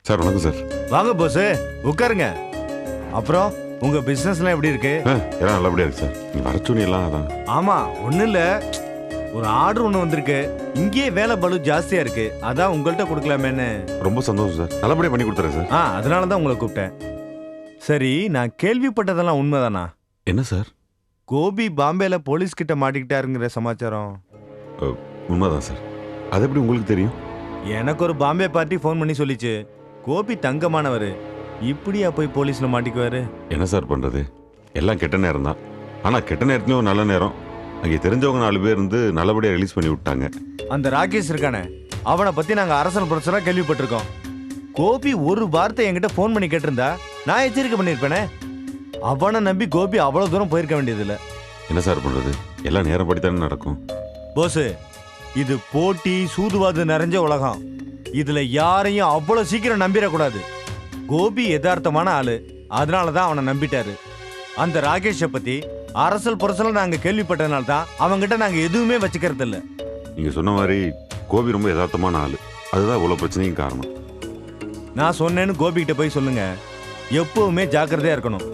Sir வணக்கம் sir. வாங்க போஸ், உட்காருங்க. அப்புறம் உங்க பிசினஸ்லாம் எப்படி இருக்கு? எல்லாம் நல்லபடியா இருக்கு சார். நீ வர சொன்னீங்களா? அதான். ஆமா, ஒன்றும் இல்லை, ஒரு ஆர்டர் ஒன்று வந்திருக்கு. இங்கேயே வேலை பளு ஜாஸ்தியா இருக்கு, அதான் உங்கள்கிட்ட கொடுக்கலாமேன்னு. ரொம்ப சந்தோஷம் சார். நல்லபடியா பண்ணி கொடுத்துறேன் சார். அதனால தான் உங்களை கூப்பிட்டேன். சரி, நான் கேள்விப்பட்டதெல்லாம் உண்மைதானா? என்ன சார்? கோபி பாம்பேல போலீஸ் கிட்ட மாட்டிக்கிட்டாருங்கிற சமாச்சாரம். உண்மைதான் சார். அது எப்படி உங்களுக்கு தெரியும்? எனக்கு ஒரு பாம்பே பார்ட்டி ஃபோன் பண்ணி சொல்லிச்சு. கோபி தங்கமானவர், இப்படியா போய் போலீஸ்ல மாட்டிக்குவாரு? என்ன சார் பண்றது, எல்லாம் கெட்ட நேரம் தான். ஆனா கெட்ட நேரத்துலயும் ஒரு நல்ல நேரம். அங்கே தெரிஞ்சவங்க 4 பேர் இருந்து நல்லபடியா ரிலீஸ் பண்ணி விட்டாங்க. அந்த ராகேஷ் இருக்கானே, அவனை பத்தி நாங்க அரசல் புரசலா கேள்விப்பட்டிருக்கோம். கோபி ஒரு வார்த்தை என்கிட்ட ஃபோன் பண்ணி கேட்டிருந்தா நான் எச்சரிக்கை பண்ணிருப்பேனே. அவனை நம்பி கோபி அவ்வளவு தூரம் போயிருக்க வேண்டியதில்லை. என்ன சார் பண்றது, எல்லாம் நேரம் படித்தானே நடக்கும். போஸ், இது போட்டி சூதுவாது நிறைஞ்ச உலகம். இதுல யாரையும் அவ்வளவு சீக்கிரம் நம்பிடக்கூடாது. கோபி யதார்த்தமான ஆளு, அதனாலதான் அவனை நம்பிட்டாரு. அந்த ராகேஷை பத்தி அரசல் புரசல நாங்க கேள்விப்பட்டதுனால தான் அவங்கிட்ட நாங்க எதுவுமே வச்சுக்கிறது இல்ல. நீங்க சொன்ன மாதிரி கோபி ரொம்ப யதார்த்தமான ஆளு, அதுதான் இவ்வளவு பிரச்சனையும் காரணம். நான் சொன்னேன்னு கோபி கிட்ட போய் சொல்லுங்க. எப்பவுமே ஜாக்கிரதையா இருக்கணும்.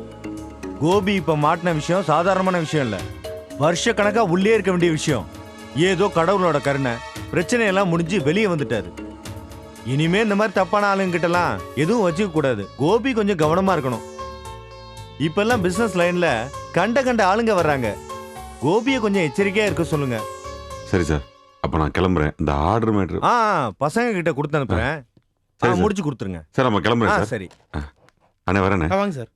கோபி இப்ப மாட்டின விஷயம் சாதாரணமான விஷயம் இல்ல, வருஷ கணக்கா உள்ளே இருக்க வேண்டிய விஷயம். ஏதோ கடவுளோட கருணை, பிரச்சனையெல்லாம் முடிஞ்சு வெளியே வந்துட்டாரு. இனிமே இந்த மாதிரி தப்பான ஆளுங்கிட்டலாம் எதுவும் வச்சுக்க கூடாது. கோபி கொஞ்சம் கவனமா இருக்கணும். இப்பெல்லாம் பிசினஸ் லைன்ல கண்ட கண்ட ஆளுங்க வர்றாங்க. கோபியை கொஞ்சம் எச்சரிக்கையா இருக்க சொல்லுங்க. சரி சார், அப்ப நான் கிளம்புறேன். இந்த ஆர்டர் மேட்ரு பசங்க கிட்ட கொடுத்து அனுப்புறேன். முடிச்சு கொடுத்துருங்க சார். நம்ம கிளம்புறேன் சார். சரி அண்ணே வரேண்ணே. வாங்க சார்.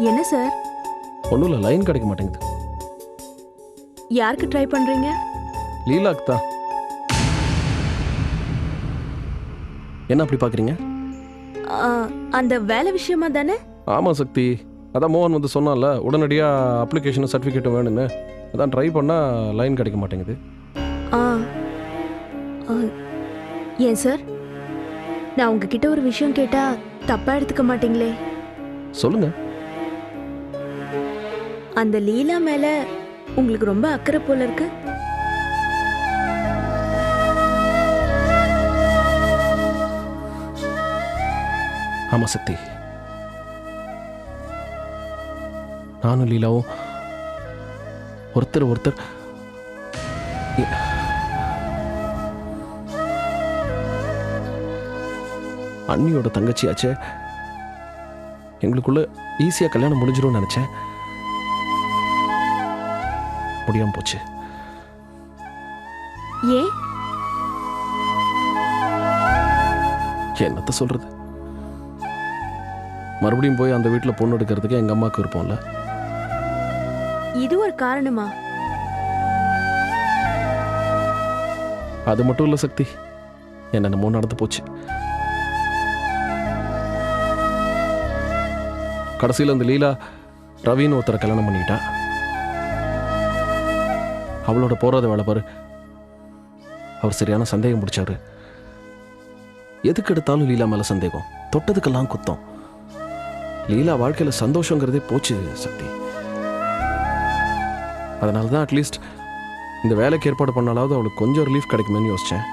என்ன சார்? ஒன்றும் இல்லை, லைன் கிடைக்க மாட்டேங்குது. யாருக்கு ட்ரை பண்றீங்க? லீலாக்கு தான். என்ன அப்படி பார்க்குறீங்க? அந்த வேலை விஷயமா தானே? ஆமாம் சக்தி, அதான் மோகன் வந்து சொன்னால உடனடியாக அப்ளிகேஷனும் சர்டிஃபிகேட்டும் வேணும்னு. அதான் ட்ரை பண்ணால் லைன் கிடைக்க மாட்டேங்குது. ஏன் சார், நான் உங்ககிட்ட ஒரு விஷயம் கேட்டா தப்பா எடுத்துக்க மாட்டீங்களே? சொல்லுங்க. அந்த லீலா மேல உங்களுக்கு ரொம்ப அக்கறை போல இருக்கு. ஆமா சக்தி, நானும் லீலாவும் ஒருத்தர் அண்ணியோட தங்கச்சியாச்சே, எங்களுக்குள்ள ஈஸியா கல்யாணம் முடிஞ்சிடும் நினைச்சேன். முடியாம போச்சு. ஏன்? என்னத்த சொல்றது, மறுபடியும் போய் அந்த வீட்டுல பொண்ணு எடுக்கிறதுக்கு எங்க அம்மாவுக்கு இருப்போம்ல. இது ஒரு காரணமா? அது மட்டும் இல்ல சக்தி, என்னென்னமோ நடந்து போச்சு. கடைசியில் அந்த லீலா ரவின்னு ஒருத்தரை கல்யாணம் பண்ணிக்கிட்டா. அவளோட போறாத வேலை பாரு. அவர் சரியான சந்தேகம் பிடிச்சாரு. எதுக்கு எடுத்தாலும் லீலா மேல சந்தேகம், தொட்டதுக்கெல்லாம் குத்தம். லீலா வாழ்க்கையில சந்தோஷங்கிறதே போச்சு சக்தி. அதனாலதான் அட்லீஸ்ட் இந்த வேலைக்கு ஏற்பாடு பண்ணாலாவது அவளுக்கு கொஞ்சம் ரிலீஃப் கிடைக்குமேன்னு யோசிச்சேன்.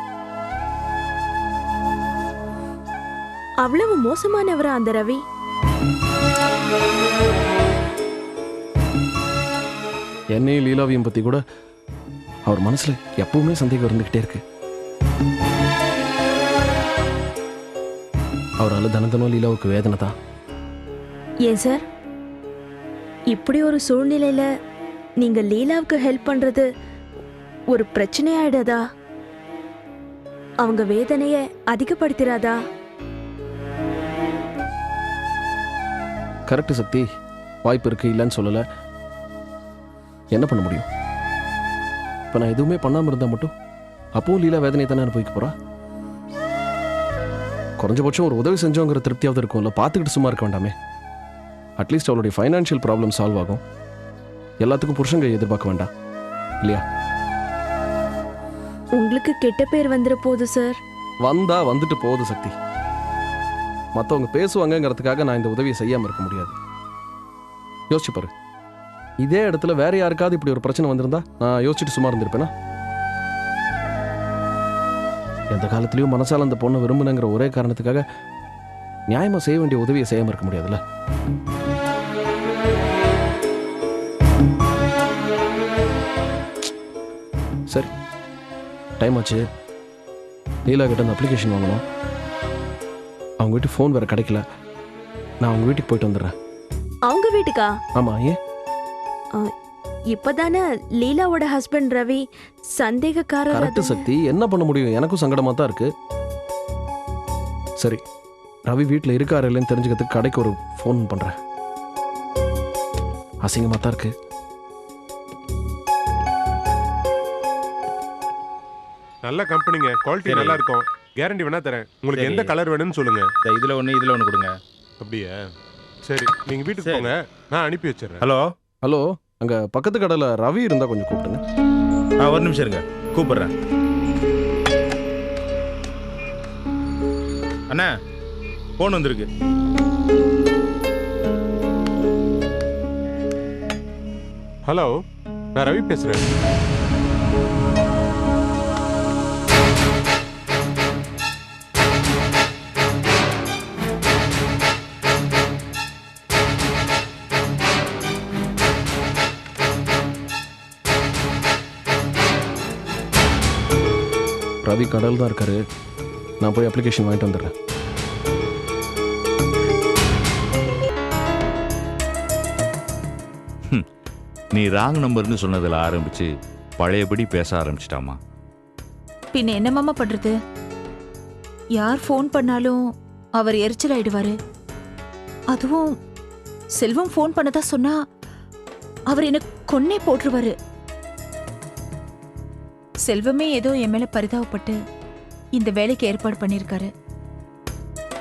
அவ்வளவு மோசமானவரா அந்த ரவி? என்னையும் லீலாவையும் பத்தி கூட அவர் மனசுல எப்பவுமே சந்தேகம் இருந்துகிட்டே இருக்கு. அவரால் தினந்தனம் லீலாவுக்கு வேதனை தான். ஏன் சார், இப்படி ஒரு சூழ்நிலையில நீங்க லீலாவுக்கு ஹெல்ப் பண்றது ஒரு பிரச்சனை ஆயிடாதா? அவங்க வேதனைய அதிகப்படுத்திராதா? கரெக்ட் சக்தி, வாய்ப்பு இருக்கு, இல்லைன்னு சொல்லல. என்ன பண்ண முடியும்? இப்ப நான் எதுவுமே பண்ணாம இருந்தா மட்டும் அப்பவும் லீலா வேதனை தானே அனுபவிக்க போறா. குறைஞ்சபட்சம் ஒரு உதவி செஞ்சோங்கிற திருப்தியாவது இருக்கும்ல, பார்த்துக்கிட்டு சும்மா இருக்க வேண்டாமே. அட்லீஸ்ட் அவளுடைய ஃபைனான்ஷியல் ப்ராப்ளம் சால்வ் ஆகும். எல்லாத்துக்கும் புருஷங்க எதிர்பார்க்க வேண்டாம் இல்லையா? உங்களுக்கு கெட்ட பேர் வந்துட போகுது சார். வந்தா வந்துட்டு போகுது சக்தி. மற்றவங்க பேசுவாங்கங்கிறதுக்காக நான் இந்த உதவியை செய்யாமல் இருக்க முடியாது. யோசிச்சு பாரு, இதே இடத்துல வேற யாருக்காவது இப்படி ஒரு பிரச்சனை வந்திருந்தா நான் யோசிச்சுட்டு சும்மா இருந்திருப்பேனா? எந்த காலத்துலயும் மனசால அந்த பொண்ணை விரும்புனங்கிற ஒரே காரணத்துக்காக நியாயமா செய்ய வேண்டிய உதவியை செய்யாம இருக்க முடியாதுல்ல. சரி, டைம் ஆச்சு. லீலா கிட்ட அந்த அப்ளிகேஷன் வாங்கணும். அவங்க வீட்டு ஃபோன் வேற கிடைக்கல. நான் அவங்க வீட்டுக்கு போயிட்டு வந்துடுறேன். அவங்க வீட்டுக்கா? ஆமா, ஏன்? இப்பதானே லீலாவோட ஹஸ்பண்ட் ரவி சந்தேகக்காரர். கரெக்ட் சக்தி, என்ன பண்ண முடியும்? எனக்கும் சங்கடமா தான் இருக்கு. சரி, ரவி வீட்டில் இருக்காரு இல்லைன்னு தெரிஞ்சுக்கிறதுக்கு கடைக்கு ஒரு ஃபோன் பண்றேன். அசிங்கமா தான் இருக்கு. நல்ல கம்பெனிங்க, குவாலிட்டி நல்லா இருக்கும். கேரண்டி வேணா தரேன். உங்களுக்கு சரி. எந்த கலர் வேணும்னு சொல்லுங்க. இதுல ஒன்று கொடுங்க. அப்படியே சரி, நீங்க வீட்டுக்கு போங்க, நான் அனுப்பி வச்சிடுறேன். ஹலோ, ஹலோ, அங்க பக்கத்து கடையில் ரவி இருந்தா கொஞ்சம் கூப்பிடுங்க. ஒரு நிமிஷம் இருங்க, கூப்பிடுறேன். அண்ணா, ஃபோன் வந்திருக்கு. ஹலோ, நான் ரவி பேசுறேன். ரவி கடல் தான் இருக்காரு. நான் போய் அப்ளிகேஷன் வாங்கிட்டு வந்துடுறேன். நீ ராங் நம்பர்னு சொன்னதில் ஆரம்பிச்சு பழையபடி பேச ஆரம்பிச்சிட்டாமா. பின்ன என்ன மாமா பண்றது? யார் ஃபோன் பண்ணாலும் அவர் எரிச்சல் ஆயிடுவாரு. அதுவும் செல்வம் ஃபோன் பண்ணதா சொன்னா அவர் என்ன கொன்னே போட்டுருவாரு. செல்வமே ஏதோ என் மேல பரிதாபப்பட்டு இந்த வேலைக்கு ஏற்பாடு பண்ணிருக்காரு.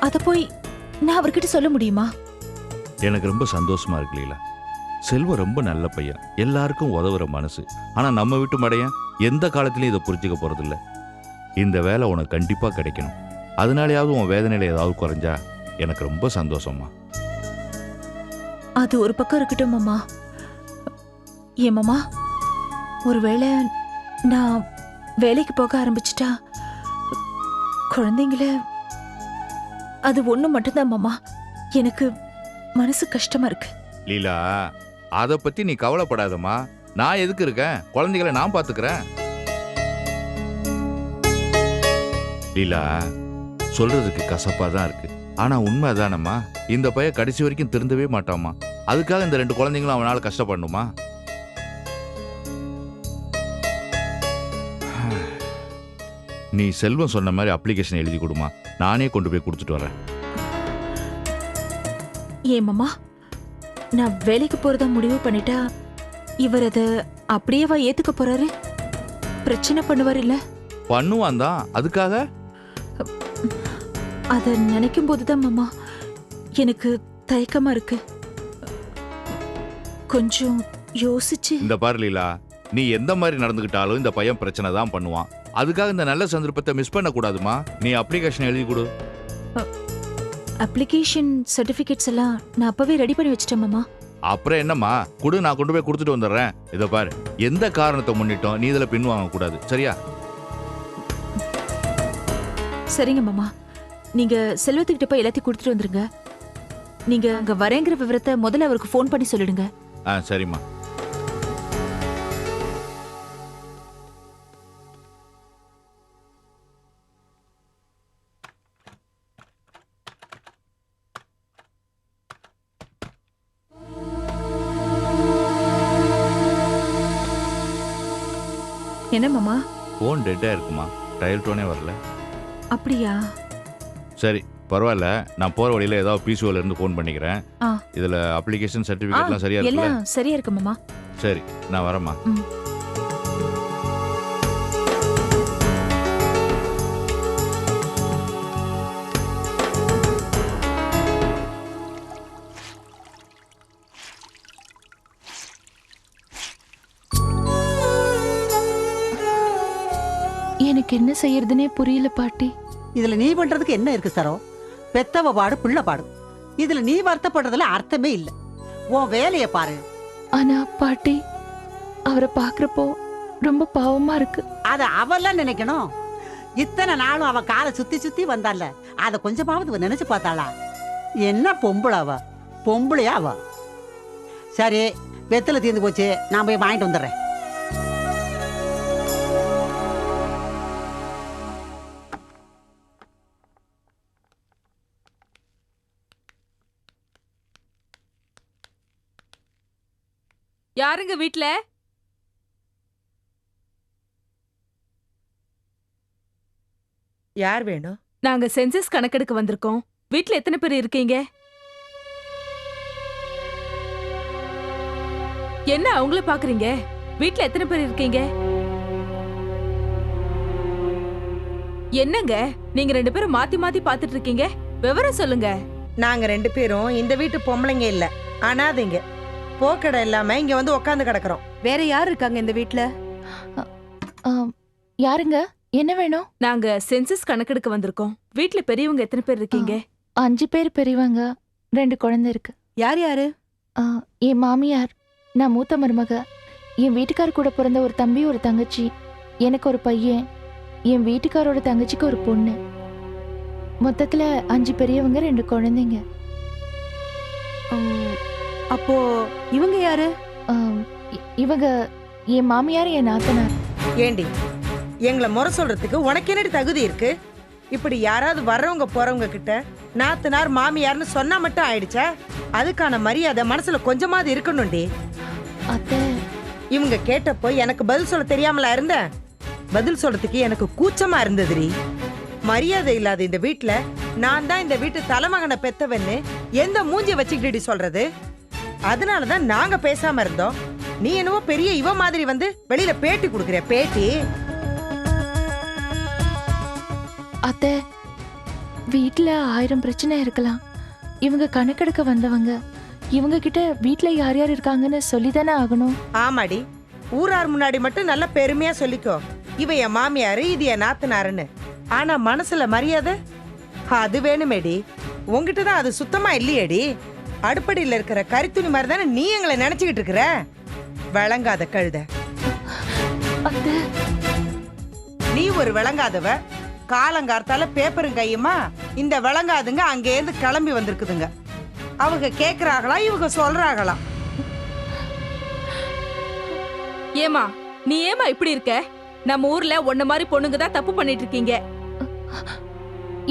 அத போய் நான் அவர்கிட்ட சொல்ல முடியுமா? எனக்கு ரொம்ப சந்தோஷமா இருக்கு லீலா. செல்வம் ரொம்ப நல்ல பையன், எல்லாருக்கும் உதவுற மனசு. ஆனா நம்ம வீட்டு மடையன் எந்த காலத்திலயும் இதை புரிஞ்சுக்க போறதில்ல. இந்த வேலை உனக்கு கண்டிப்பா கிடைக்கணும். அதனாலயாவது உன் வேதனையில ஏதாவது குறைஞ்சா எனக்கு ரொம்ப சந்தோஷமா. அது ஒரு பக்கம் இருக்கட்டும் மாமா. ஏன் மாமா, ஒருவேளை நான் வேலைக்கு போக ஆரம்பிச்சிட்டா குழந்தைங்கள, அது ஒண்ணு மட்டும்தான் மாமா எனக்கு மனசு கஷ்டமா இருக்கு. லீலா, அதை பத்தி நீ கவலைப்படாதம்மா. நான் எதுக்கு இருக்கேன்? குழந்தைகளை நான் பாத்துக்கிறேன். லீலா, சொல்றதுக்கு கசப்பா தான் இருக்கு, ஆனா உண்மை தானம்மா. இந்த பையன் கடைசி வரைக்கும் திருந்தவே மாட்டாமா. அதுக்காக இந்த 2 குழந்தைங்களும் அவனால கஷ்டப்படணுமா? நீ செல்வம் சொன்ன மாதிரி அப்ளிகேஷன் எழுதி கொடுமா, நானே கொண்டு போய் கொடுத்துட்டு வரேன். ஏன் மாமா, நான் வேலைக்கு போறதா முடிவு பண்ணிட்டா இவர் அதை அப்படியேவா ஏத்துக்க போறாரு? பிரச்சனை பண்ணுவார் இல்ல? பண்ணுவான் தான். அதுக்காக அத நினைக்கும் போதுதான் மாமா எனக்கு தயக்கமா இருக்கு. கொஞ்சம் யோசிச்சு. இந்த பாரு லீலா, நீ எந்த மாதிரி நடந்துக்கிட்டாலும் இந்த பையன் பிரச்சனை தான் பண்ணுவான். அதுக்காக இந்த நல்ல சந்தர்ப்பத்தை மிஸ் பண்ண கூடாதுமா. நீ அப்ளிகேஷன் எழுதி கொடு. அப்ளிகேஷன் சர்டிபிகேட்ஸ் எல்லாம் நான் அப்பவே ரெடி பண்ணி வச்சிட்டேன் மாமா. அப்புறம் என்னம்மா, கொடு, நான் கொண்டு போய் கொடுத்துட்டு வந்துடுறேன். இதை பாரு, எந்த காரணத்தை முன்னிட்டோம் நீ இதில் பின் வாங்க கூடாது, சரியா? சரிங்க மாமா, நீங்க செல்வத்துக்கிட்ட போய் எல்லாத்தையும் கொடுத்துட்டு வந்துருங்க. நீங்க அங்க வரேங்கிற விவரத்தை முதல்ல அவருக்கு ஃபோன் பண்ணி சொல்லிடுங்க. சரிம்மா. என்ன மாமா? ஃபோன் டெட்டாக இருக்குமா, டயல் டோனே வரல. அப்படியா? சரி, பரவாயில்ல. நான் போகிற வழியில் ஏதாவது பிசிஓல இருந்து ஃபோன் பண்ணிக்கிறேன். ஆ. இதில் அப்ளிகேஷன் சர்டிஃபிகேட்லாம் சரியா இருக்குல்ல? எல்லாம் சரியா இருக்கு மாமா. சரி, நான் வரேம்மா. எனக்கு என்ன செய்யறதுனே புரியல பாட்டி. இதுல நீ பண்றதுக்கு என்ன இருக்கு சரோ? பெத்தவ பாடு புள்ள பாடு. இதுல நீ வருத்தப்படுறதுல அர்த்தமே இல்ல. உன் வேலைய பாரு. ஆனா பாட்டி, அவரை பாக்குறப்போ ரொம்ப பாவமா இருக்கு. அத அவெல்லாம் நினைக்கணும். இத்தனை நாளும் அவ காலை சுத்தி சுத்தி வந்தால, அத கொஞ்சமாவது நினைச்சு பார்த்தாளா? என்ன பொம்பளை அவ? பொம்பளையா அவ? சரி, வெத்தலை தீர்ந்து போச்சு, நான் போய் வாங்கிட்டு வந்துடுறேன். யாருங்க வீட்ல? யார் வேணும்? நாங்க சென்சஸ் கணக்கெடுக்க வந்திருக்கோம். வீட்ல எத்தனை பேர் இருக்கீங்க? என்ன அவங்கள பாக்குறீங்க? வீட்ல எத்தனை பேர் இருக்கீங்க? என்னங்க நீங்க 2 பேரும் மாத்தி மாத்தி பாத்துட்டு இருக்கீங்க? விவரம் சொல்லுங்க. நாங்க 2 பேரும் இந்த வீட்டு பொம்பளைங்க இல்ல, அனாதைங்க. போக்கடை இல்லாம இங்க வந்து உட்காந்து கிடக்குறோம். வேற யார் இருக்காங்க இந்த வீட்ல? யாருங்க? என்ன வேணும்? நாங்க சென்சஸ் கணக்கெடுக்க வந்திருக்கோம். வீட்ல பெரியவங்க எத்தனை பேர் இருக்கீங்க? 5 பேர் பெரியவங்க, 2 குழந்தை இருக்கு. யார் யாரு? என் மாமியார், நான் மூத்த மருமக, என் வீட்டுக்கார் கூட பிறந்த ஒரு தம்பி ஒரு தங்கச்சி, எனக்கு ஒரு பையன், என் வீட்டுக்காரோட தங்கச்சிக்கு ஒரு பொண்ணு. மொத்தத்துல 5 பெரியவங்க, 2 குழந்தைங்க. அப்போ இவங்க யாரு? இவங்க என் மாமியார், என் நாத்தனார். ஏண்டி, எங்களை முறை சொல்றதுக்கு உனக்கு என்னடி தகுதி இருக்கு? இப்படி யாராவது வர்றவங்க போறவங்க கிட்ட நாத்தனார் மாமியார்னு சொன்னா மட்டும் ஆயிடுச்சா? அதுக்கான மரியாதை மனசுல கொஞ்சமாவது இருக்கணும்டி. அத்தை, இவங்க கேட்டப்போ எனக்கு பதில் சொல்ல தெரியாமலா இருந்தேன். பதில் சொல்றதுக்கு எனக்கு கூச்சமா இருந்ததுடி. மரியாதை இல்லாத இந்த வீட்டுல நான் தான் இந்த வீட்டு தலைமகனை பெத்தவன்னு எந்த மூஞ்சிய வச்சுக்கிட்டு சொல்றது? அதனாலதான் நாங்க பேசாம இருந்தோம். நீ என்னவோ பெரிய இவ மாதிரி வந்து வெளியில பேட்டி கொடுக்குற. பேட்டி? அத்தை, வீட்ல 1000 பிரச்சனை இருக்கலாம். இவங்க கணக்கெடுக்க வந்தவங்க. இவங்க கிட்ட வீட்ல யார் யார் இருக்காங்கன்னு சொல்லிதானே ஆகணும். ஆமாடி, ஊரார் முன்னாடி மட்டும் நல்ல பெருமையா சொல்லிக்கோ, இவ என் மாமியாரு, இது என் நாத்தனாருன்னு. ஆனா மனசுல மரியாதை அது வேணுமேடி. உங்ககிட்ட தான் அது சுத்தமா இல்லையேடி. அடுப்படியில இருக்கிற கரித்துணி மாதிரி தானே நீ எங்களை நினைச்சுக்கிட்டு இருக்கிற. விளங்காத கழுத. நீ ஒரு விளங்காதவ. காலங்கார்த்தால பேப்பரும் கையுமா இந்த விளங்காதுங்க அங்கேருந்து கிளம்பி வந்திருக்குதுங்க. அவங்க கேக்குறாங்களா, இவங்க சொல்றாங்களாம். ஏமா நீ ஏமா இப்படி இருக்க? நம்ம ஊர்ல உன்ன மாதிரி பொண்ணுங்க தான் தப்பு பண்ணிட்டு இருக்கீங்க.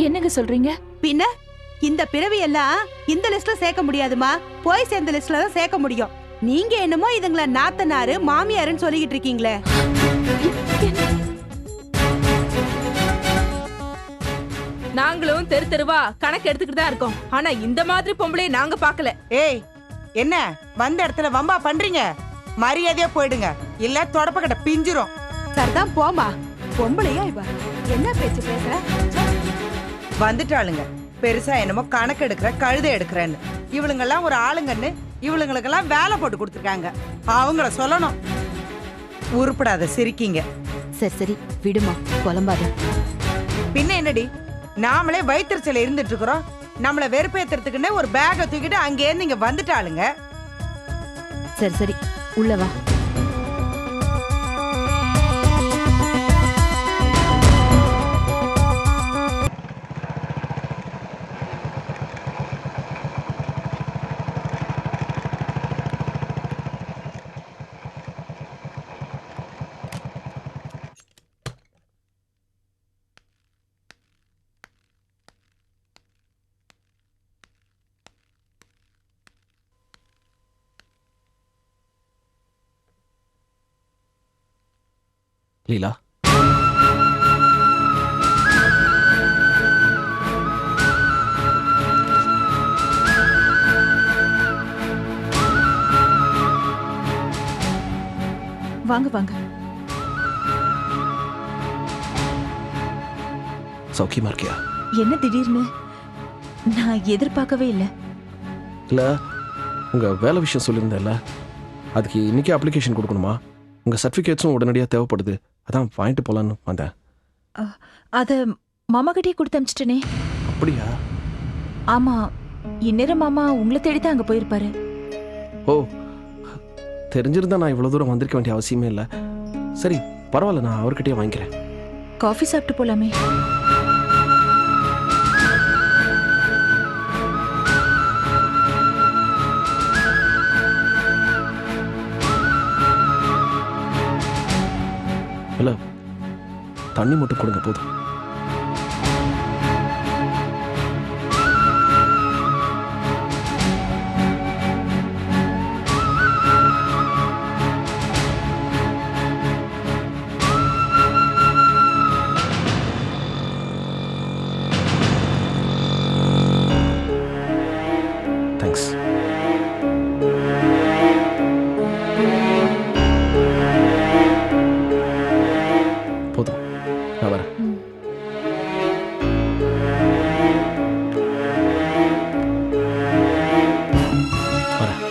என்னங்க சொல்றீங்க? பின்ன இந்த பிறவி எல்லாம் இந்த லிஸ்ட்ல சேர்க்க முடியாதுமா, போய் சேர்ந்த லிஸ்ட்ல தான் சேர்க்க முடியும். நீங்க என்னமோ இதுங்கள நாத்தனாரு மாமியாருன்னு சொல்லிக்கிட்டு இருக்கீங்களே. நாங்களும் தெரு தெருவா கணக்கு எடுத்துக்கிட்டு தான் இருக்கோம். ஆனா இந்த மாதிரி பொம்பளைய நாங்க பாக்கல. ஏய், என்ன வந்த இடத்துல வம்பா பண்றீங்க? மரியாதையா போயிடுங்க, இல்ல தொடப்பக்கட்ட பிஞ்சிரும். சரிதான், போமா. பொம்பளையா இவ என்ன பேச்சு பேசுற? வந்துட்டாளுங்க பெருசா என்னமோ கணக்கு எடுக்கிற கழுதை எடுக்கிறேன்னு. இவளுங்கெல்லாம் ஒரு ஆளுங்கன்னு இவளுங்களுக்கெல்லாம் வேலை போட்டு கொடுத்துருக்காங்க. அவங்கள சொல்லணும். உருப்படாத சிரிக்கீங்க. சரி சரி விடுமா, புலம்பாத. பின்ன என்னடி, நாமளே வயிற்றுச்சல இருந்துட்டு இருக்கிறோம். நம்மள வெறுப்பேத்துறதுக்குன்னு ஒரு பேக்கை தூக்கிட்டு அங்கேருந்து இங்க வந்துட்டாளுங்க. சரி சரி உள்ள வா. லீலா, வாங்க வாங்க. சௌக்கியமா இருக்கியா? என்ன திடீர்னு? நான் எதிர்பார்க்கவே இல்லை. இல்ல, உங்க வேலை விஷயம் சொல்லியிருந்தேன்ல, அதுக்கு இன்னைக்கே அப்ளிகேஷன் கொடுக்கணுமா? உங்க சர்டிஃபிகேட்ஸும் உடனடியாக தேவைப்படுது. அதான் வாங்கிட்டு போலான்னு வந்தேன். அத மாமா கிட்டே கொடுத்து அமிச்சிட்டனே. அப்படியா? ஆமா, இந்நேரம் மாமா உங்களை தேடி தான் அங்க போயிருப்பாரு. ஓ, தெரிஞ்சிருந்தா நான் இவ்வளோ தூரம் வந்திருக்க வேண்டிய அவசியமே இல்லை. சரி பரவாயில்ல, நான் அவர்கிட்டயே வாங்கிக்கிறேன். காஃபி சாப்பிட்டு போலாமே. இல்லை, தண்ணி மட்டும் கொடுங்க போதும். தேங்க்ஸ். போதும், நான் வரேன். வரேன்.